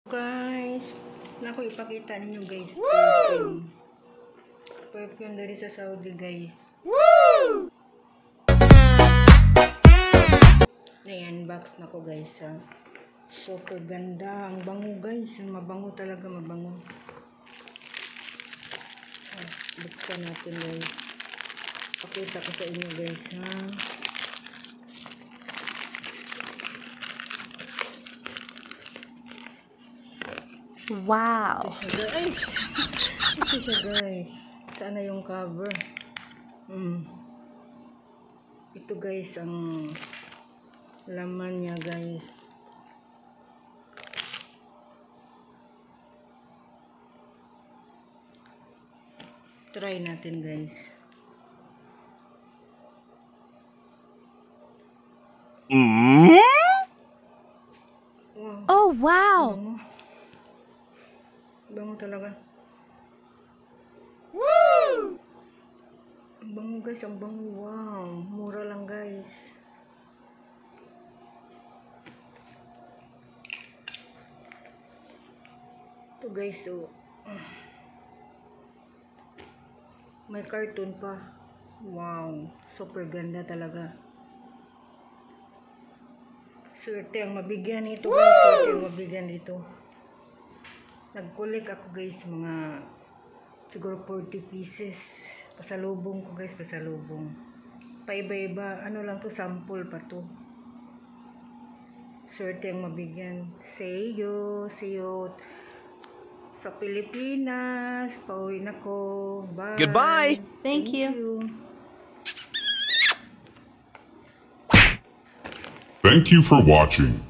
Guys, naku ipakita ninyo guys. Perfume dari sa Saudi guys. Woo! Na-unbox na ko guys ha. Super ganda. Ang bango guys. Mabango talaga, mabango. Buksan natin guys. Pakita ko sa inyo guys ha. Wow! Ito siya guys. Sana yung cover. Ito guys ang laman niya guys. Try natin guys. Oh, wow! Bango talaga. Woo! Ang bango guys, ang bango. Wow, mura lang guys. Ito guys, so may cartoon pa. Wow, super ganda talaga. Swerte ang mabigyan nito guys. Swerte ang mabigyan dito. Nag-collect ako guys, mga siguro 40 pieces. Pasalubong ko guys, pasalubong. Paiba-iba, ano lang to, sample pa to. Swerte ang mabigyan. See you sa Pilipinas. Pauwi na ko. Bye. Goodbye. Thank you. Thank you for watching.